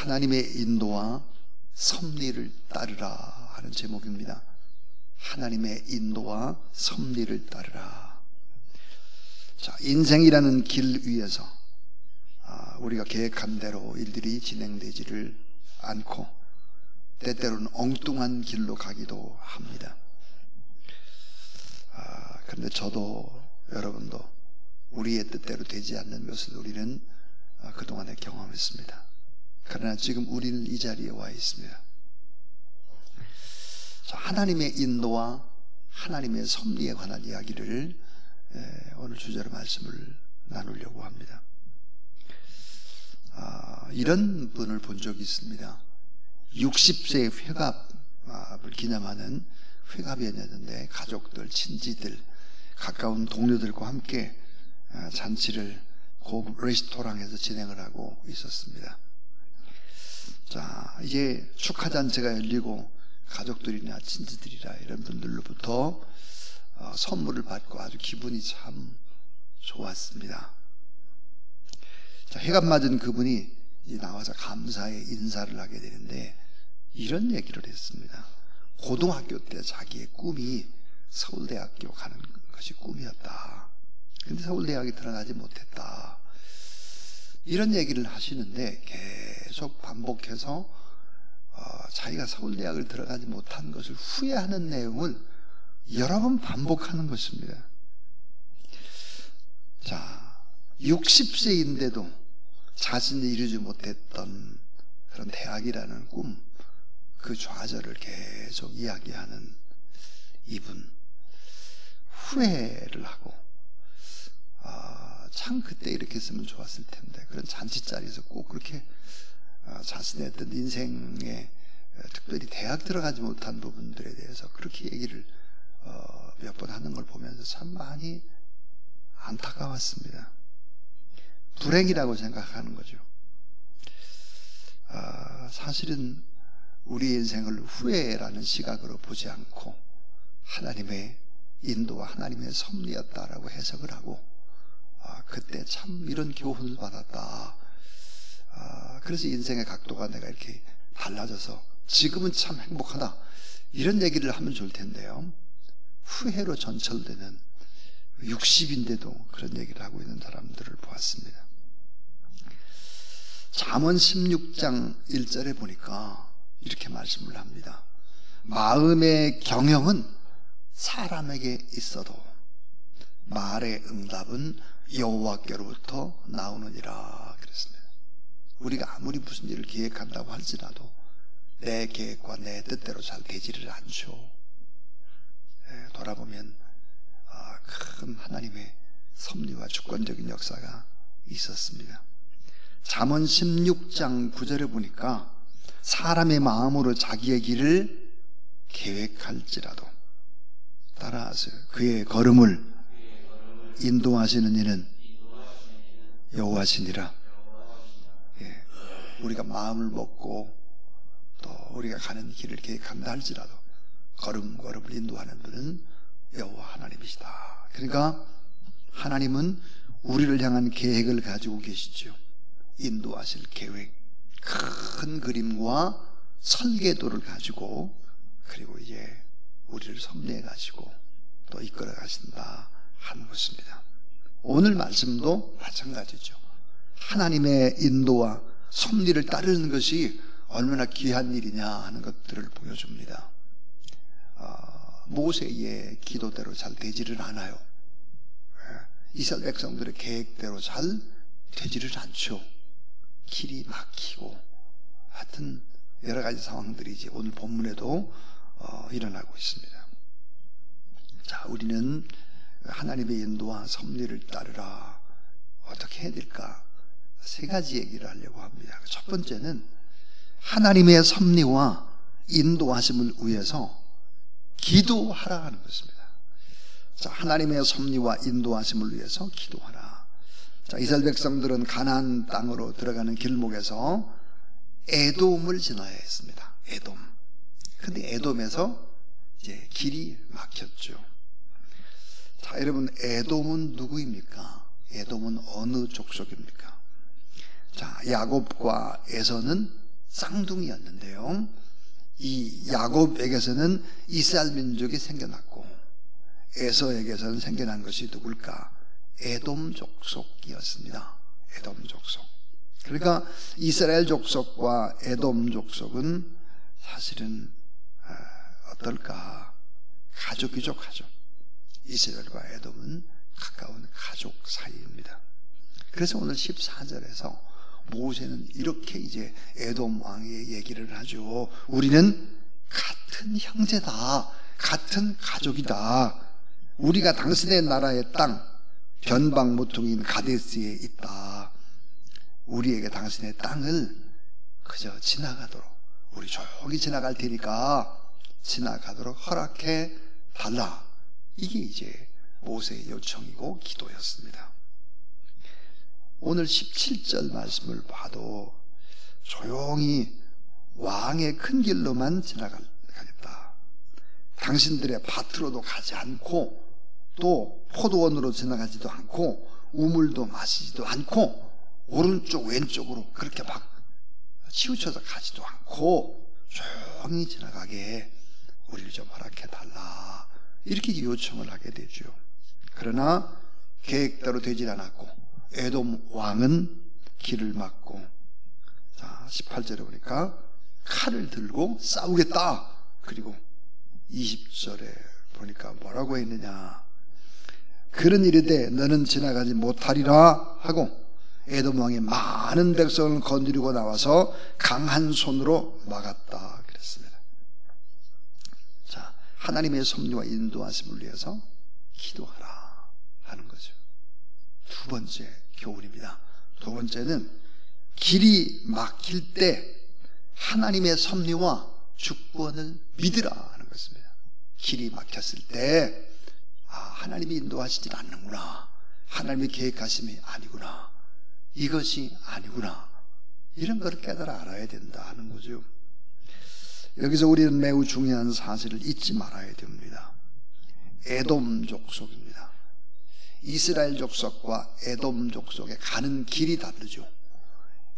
하나님의 인도와 섭리를 따르라 하는 제목입니다. 하나님의 인도와 섭리를 따르라. 자, 인생이라는 길 위에서 우리가 계획한 대로 일들이 진행되지를 않고 때때로는 엉뚱한 길로 가기도 합니다. 그런데 저도 여러분도 우리의 뜻대로 되지 않는 것을 우리는 그동안에 경험했습니다. 그러나 지금 우리는 이 자리에 와 있습니다. 하나님의 인도와 하나님의 섭리에 관한 이야기를 오늘 주제로 말씀을 나누려고 합니다. 이런 분을 본 적이 있습니다. 60세 회갑을 기념하는 회갑이었는데 가족들, 친지들, 가까운 동료들과 함께 잔치를 고급 레스토랑에서 진행을 하고 있었습니다. 자, 이제 축하잔치가 열리고 가족들이나 친지들이라 이런 분들로부터 선물을 받고 아주 기분이 참 좋았습니다. 자, 회갑 맞은 그분이 나와서 감사의 인사를 하게 되는데 이런 얘기를 했습니다. 고등학교 때 자기의 꿈이 서울대학교 가는 것이 꿈이었다. 근데 서울대학에 들어가지 못했다. 이런 얘기를 하시는데 계속 반복해서 자기가 서울대학을 들어가지 못한 것을 후회하는 내용을 여러 번 반복하는 것입니다. 자, 60세인데도 자신이 이루지 못했던 그런 대학이라는 꿈, 그 좌절을 계속 이야기하는 이분, 후회를 하고 참 그때 이렇게 했으면 좋았을 텐데, 그런 잔치자리에서 꼭 그렇게 자신의 어떤 인생에 특별히 대학 들어가지 못한 부분들에 대해서 그렇게 얘기를 몇 번 하는 걸 보면서 참 많이 안타까웠습니다. 불행이라고 생각하는 거죠. 사실은 우리 인생을 후회라는 시각으로 보지 않고 하나님의 인도와 하나님의 섭리였다라고 해석을 하고 그때 참 이런 교훈을 받았다. 그래서 인생의 각도가 내가 이렇게 달라져서 지금은 참 행복하다. 이런 얘기를 하면 좋을 텐데요. 후회로 전철되는 60인데도 그런 얘기를 하고 있는 사람들을 보았습니다. 잠언 16장 1절에 보니까 이렇게 말씀을 합니다. 마음의 경영은 사람에게 있어도 말의 응답은 여호와께로부터 나오느니라 그랬습니다. 우리가 아무리 무슨 일을 계획한다고 할지라도 내 계획과 내 뜻대로 잘 되지를 않죠. 돌아보면 큰 하나님의 섭리와 주권적인 역사가 있었습니다. 잠언 16장 9절에 보니까 사람의 마음으로 자기의 길을 계획할지라도 따라하세요. 그의 걸음을 인도하시는 이는 여호와시니라. 우리가 마음을 먹고 또 우리가 가는 길을 계획한다 할지라도 걸음걸음을 인도하는 분은 여호와 하나님이시다. 그러니까 하나님은 우리를 향한 계획을 가지고 계시죠. 인도하실 계획, 큰 그림과 설계도를 가지고, 그리고 이제 우리를 섭리해 가시고 또 이끌어 가신다 하는 것입니다. 오늘 말씀도 마찬가지죠. 하나님의 인도와 섭리를 따르는 것이 얼마나 귀한 일이냐 하는 것들을 보여줍니다. 모세의 기도대로 잘 되지를 않아요. 이스라엘 백성들의 계획대로 잘 되지를 않죠. 길이 막히고 하여튼 여러 가지 상황들이 이제 오늘 본문에도 일어나고 있습니다. 자, 우리는 하나님의 인도와 섭리를 따르라. 어떻게 해야 될까? 세 가지 얘기를 하려고 합니다. 첫 번째는 하나님의 섭리와 인도하심을 위해서 기도하라 하는 것입니다. 자, 하나님의 섭리와 인도하심을 위해서 기도하라. 자, 이스라엘 백성들은 가나안 땅으로 들어가는 길목에서 에돔을 지나야 했습니다. 에돔. 근데 에돔에서 이제 길이 막혔죠. 자, 여러분, 에돔은 누구입니까? 에돔은 어느 족속입니까? 자, 야곱과 에서는 쌍둥이였는데요, 이 야곱에게서는 이스라엘 민족이 생겨났고 에서에게서는 생겨난 것이 누굴까? 에돔 족속이었습니다. 에돔 족속. 그러니까 이스라엘 족속과 에돔 족속은 사실은 어떨까? 가족이죠, 가족. 이스라엘과 에돔은 가까운 가족 사이입니다. 그래서 오늘 14절에서 모세는 이렇게 이제 에돔 왕의 얘기를 하죠. 우리는 같은 형제다, 같은 가족이다. 우리가 당신의 나라의 땅 변방 모퉁이인 가데스에 있다. 우리에게 당신의 땅을 그저 지나가도록, 우리 조용히 지나갈 테니까 지나가도록 허락해 달라. 이게 이제 모세의 요청이고 기도였습니다. 오늘 17절 말씀을 봐도 조용히 왕의 큰 길로만 지나가겠다. 당신들의 밭으로도 가지 않고 또 포도원으로 지나가지도 않고 우물도 마시지도 않고 오른쪽 왼쪽으로 그렇게 막 치우쳐서 가지도 않고 조용히 지나가게 우리를 좀 허락해 달라. 이렇게 요청을 하게 되죠. 그러나 계획대로 되질 않았고 에돔 왕은 길을 막고, 자 18절에 보니까 칼을 들고 싸우겠다. 그리고 20절에 보니까 뭐라고 했느냐? 그런 이르되 너는 지나가지 못하리라 하고 에돔 왕이 많은 백성을 건드리고 나와서 강한 손으로 막았다 그랬습니다. 자, 하나님의 섭리와 인도하심을 위해서 기도하라 하는 거죠. 두 번째 교훈입니다. 두 번째는 길이 막힐 때 하나님의 섭리와 주권을 믿으라 하는 것입니다. 길이 막혔을 때 하나님이 인도하시질 않는구나, 하나님이 계획하심이 아니구나, 이것이 아니구나, 이런 걸 깨달아 알아야 된다 하는 거죠. 여기서 우리는 매우 중요한 사실을 잊지 말아야 됩니다. 에돔 족속입니다. 이스라엘 족속과 에돔 족속에 가는 길이 다르죠.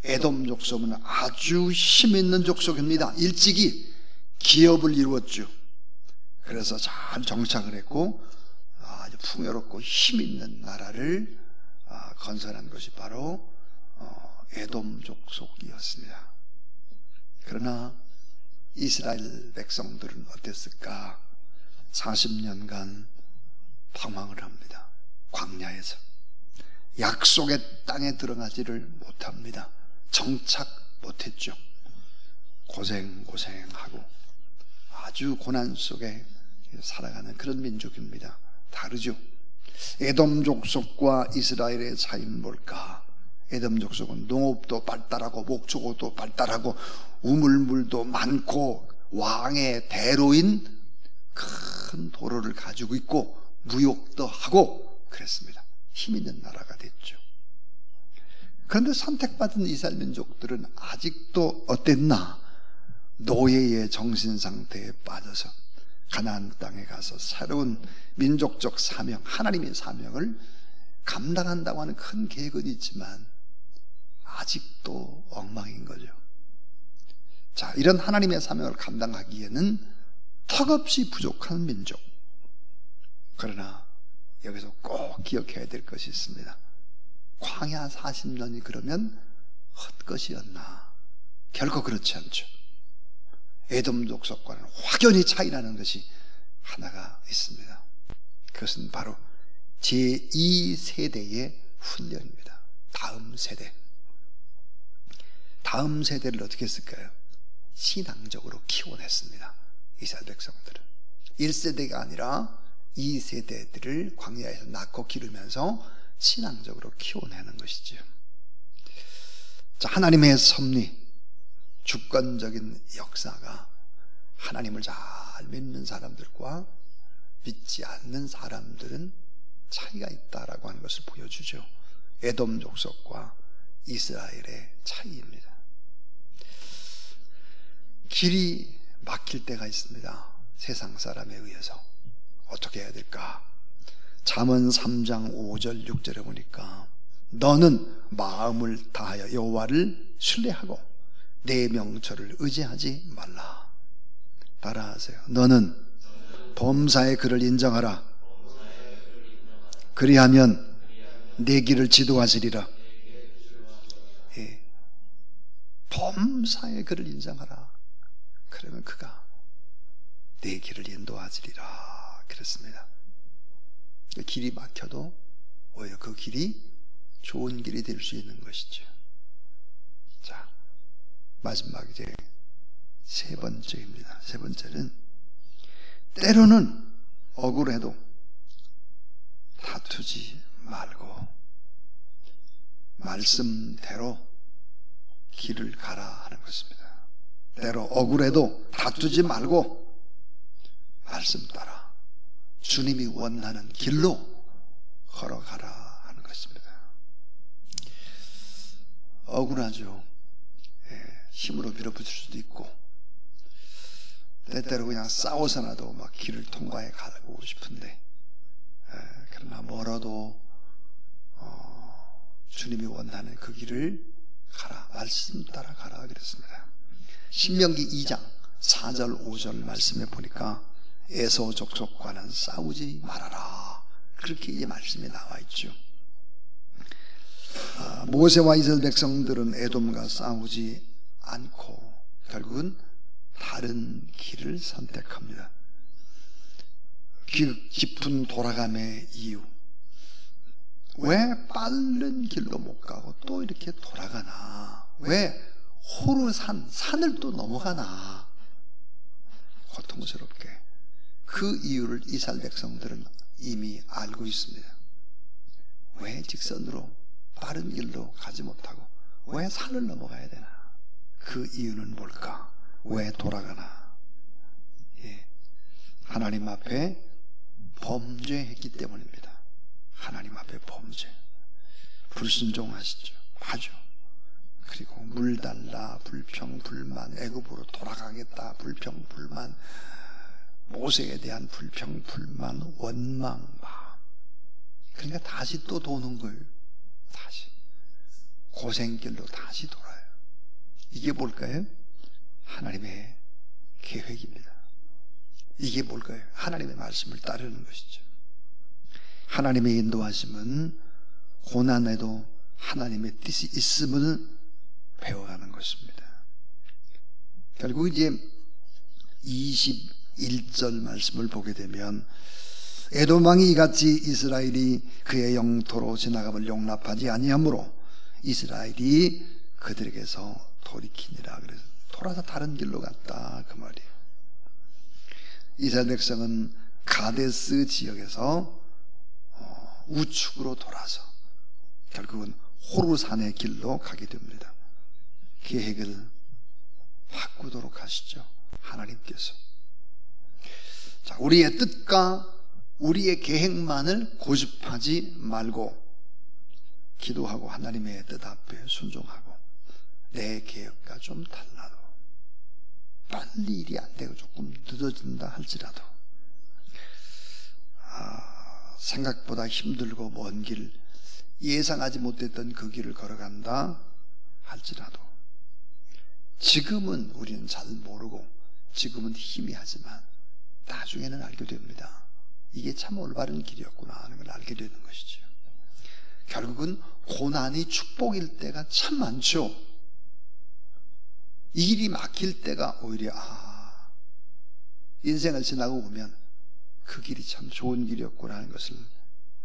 에돔 족속은 아주 힘있는 족속입니다. 일찍이 기업을 이루었죠. 그래서 잘 정착을 했고 아주 풍요롭고 힘있는 나라를 건설한 것이 바로 에돔 족속이었습니다. 그러나 이스라엘 백성들은 어땠을까? 40년간 방황을 합니다. 광야에서 약속의 땅에 들어가지를 못합니다. 정착 못했죠. 고생하고 아주 고난 속에 살아가는 그런 민족입니다. 다르죠. 에돔 족속과 이스라엘의 차이는 뭘까? 에돔 족속은 농업도 발달하고 목축업도 발달하고 우물물도 많고 왕의 대로인 큰 도로를 가지고 있고 무역도 하고 그랬습니다. 힘 있는 나라가 됐죠. 그런데 선택받은 이스라엘 민족들은 아직도 어땠나? 노예의 정신 상태에 빠져서 가나안 땅에 가서 새로운 민족적 사명, 하나님의 사명을 감당한다고 하는 큰 계획은 있지만 아직도 엉망인 거죠. 자, 이런 하나님의 사명을 감당하기에는 턱없이 부족한 민족. 그러나 여기서 꼭 기억해야 될 것이 있습니다. 광야 40년이 그러면 헛것이었나? 결코 그렇지 않죠. 에돔 족속과는 확연히 차이나는 것이 하나가 있습니다. 그것은 바로 제2세대의 훈련입니다. 다음 세대. 다음 세대를 어떻게 했을까요? 신앙적으로 키워냈습니다. 이스라엘 백성들은 1세대가 아니라 2세대들을 광야에서 낳고 기르면서 신앙적으로 키워내는 것이죠. 자, 하나님의 섭리, 주권적인 역사가 하나님을 잘 믿는 사람들과 믿지 않는 사람들은 차이가 있다라고 하는 것을 보여주죠. 에돔 족속과 이스라엘의 차이입니다. 길이 막힐 때가 있습니다. 세상 사람에 의해서. 어떻게 해야 될까? 잠언 3장 5절 6절에 보니까 너는 마음을 다하여 여호와를 신뢰하고 내 명철을 의지하지 말라. 따라하세요. 너는 범사의 그를 인정하라. 그리하면 내 길을 지도하시리라. 예. 범사의 그를 인정하라. 그러면 그가 내 길을 인도하시리라. 그랬습니다. 길이 막혀도 오히려 그 길이 좋은 길이 될 수 있는 것이죠. 자, 마지막 이제 세 번째입니다. 세 번째는 때로는 억울해도 다투지 말고 말씀대로 길을 가라 하는 것입니다. 때로 억울해도 다투지 말고 말씀 따라 주님이 원하는 길로 걸어가라 하는 것입니다. 억울하죠. 힘으로 밀어붙일 수도 있고 때때로 그냥 싸워서라도 막 길을 통과해 가고 싶은데 그러나 멀어도 주님이 원하는 그 길을 가라. 말씀 따라 가라 그랬습니다. 신명기 2장 4절 5절 말씀에 보니까 에서 족속과는 싸우지 말아라. 그렇게 이 말씀이 나와 있죠. 모세와 이스라엘 백성들은 에돔과 싸우지 않고 결국은 다른 길을 선택합니다. 깊은 돌아감의 이유. 왜 빠른 길로 못 가고 또 이렇게 돌아가나? 왜 호르산, 산을 또 넘어가나? 고통스럽게. 그 이유를 이스라엘 백성들은 이미 알고 있습니다. 왜 직선으로 빠른 길로 가지 못하고 왜 산을 넘어가야 되나? 그 이유는 뭘까? 왜 돌아가나? 예. 하나님 앞에 범죄했기 때문입니다. 하나님 앞에 범죄. 불순종하시죠. 하죠. 그리고 물달라, 불평, 불만, 애굽으로 돌아가겠다, 불평, 불만, 모세에 대한 불평, 불만, 원망, 그러니까 다시 또 도는 걸, 다시 고생길로 다시 돌아요. 이게 뭘까요? 하나님의 계획입니다. 이게 뭘까요? 하나님의 말씀을 따르는 것이죠. 하나님의 인도하심은 고난에도 하나님의 뜻이 있음을 배워가는 것입니다. 결국 이제 21절 말씀을 보게 되면 에돔 왕이 이같이 이스라엘이 그의 영토로 지나감을 용납하지 아니하므로 이스라엘이 그들에게서 돌이키니라. 그래서 돌아서 다른 길로 갔다 그 말이에요. 이스라엘 백성은 가데스 지역에서 우측으로 돌아서 결국은 호르산의 길로 가게 됩니다. 계획을 바꾸도록 하시죠. 하나님께서. 자, 우리의 뜻과 우리의 계획만을 고집하지 말고 기도하고 하나님의 뜻 앞에 순종하고 내 계획과 좀 달라도 빨리 일이 안 되고 조금 늦어진다 할지라도 생각보다 힘들고 먼 길, 예상하지 못했던 그 길을 걸어간다 할지라도 지금은 우리는 잘 모르고 지금은 희미하지만 나중에는 알게 됩니다. 이게 참 올바른 길이었구나 하는 걸 알게 되는 것이죠. 결국은 고난이 축복일 때가 참 많죠. 이 길이 막힐 때가 오히려 인생을 지나고 보면 그 길이 참 좋은 길이었구나 하는 것을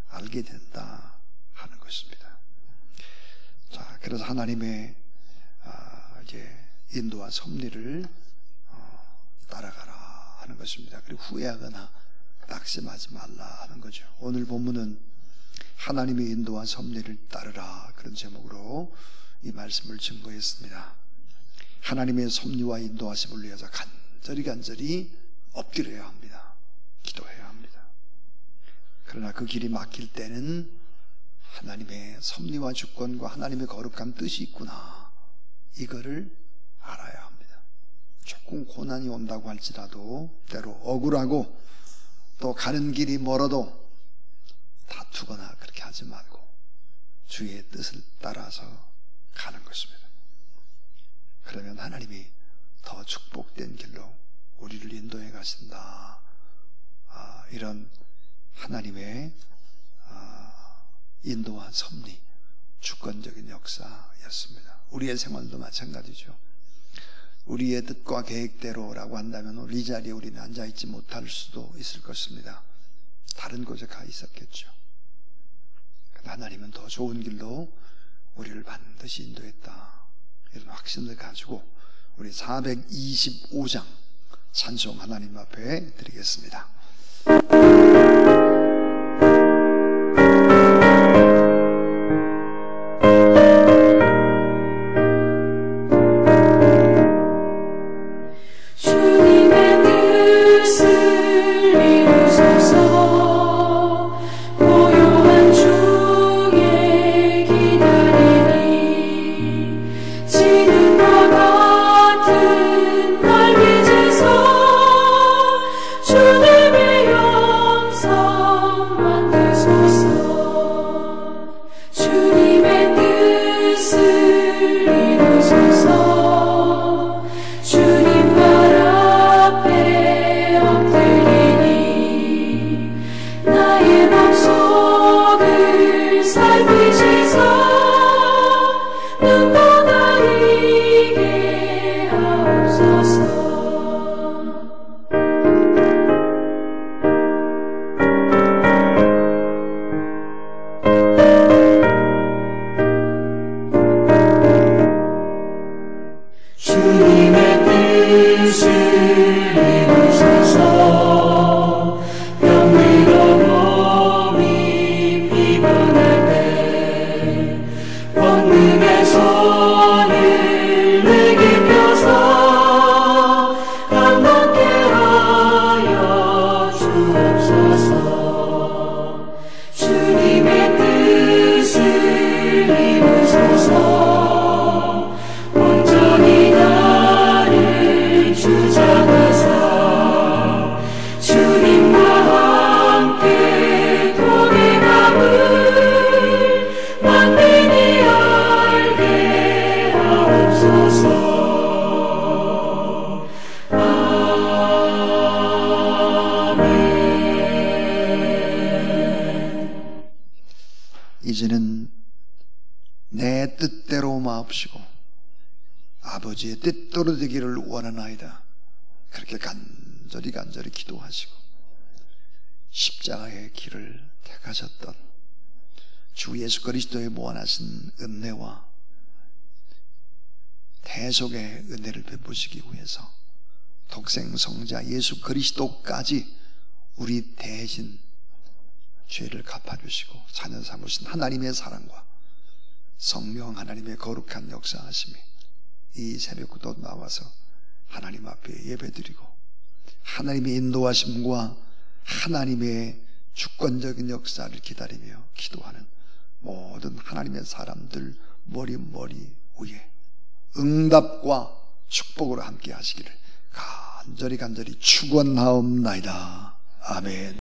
알게 된다 하는 것입니다. 자, 그래서 하나님의 이제 인도와 섭리를 따라가라 하는 것입니다. 그리고 후회하거나 낙심하지 말라 하는 거죠. 오늘 본문은 하나님의 인도와 섭리를 따르라 그런 제목으로 이 말씀을 증거했습니다. 하나님의 섭리와 인도하심을 위해서 간절히 엎드려야 합니다. 기도해야 합니다. 그러나 그 길이 막힐 때는 하나님의 섭리와 주권과 하나님의 거룩한 뜻이 있구나, 이거를 알아야 합니다. 조금 고난이 온다고 할지라도 때로 억울하고 또 가는 길이 멀어도 다투거나 그렇게 하지 말고 주의 뜻을 따라서 가는 것입니다. 그러면 하나님이 더 축복된 길로 우리를 인도해 가신다. 이런 하나님의 인도와 섭리, 주권적인 역사였습니다. 우리의 생활도 마찬가지죠. 우리의 뜻과 계획대로라고 한다면 오늘 이 자리에 우리는 앉아있지 못할 수도 있을 것입니다. 다른 곳에 가 있었겠죠. 그러나 하나님은 더 좋은 길로 우리를 반드시 인도했다. 이런 확신을 가지고 우리 425장 찬송 하나님 앞에 드리겠습니다. 이제는 내 뜻대로 마옵시고 아버지의 뜻대로 되기를 원하나이다. 그렇게 간절히 기도하시고 십자가의 길을 택하셨던 주 예수 그리스도의 무한하신 은혜와 대속의 은혜를 베푸시기 위해서 독생 성자 예수 그리스도까지 우리 대신 죄를 갚아주시고 자녀 삼으신 하나님의 사랑과 성령 하나님의 거룩한 역사하심이 이 새벽부터 나와서 하나님 앞에 예배드리고 하나님의 인도하심과 하나님의 주권적인 역사를 기다리며 기도하는 모든 하나님의 사람들 머리 위에 응답과 축복으로 함께 하시기를 간절히 축원하옵나이다. 아멘.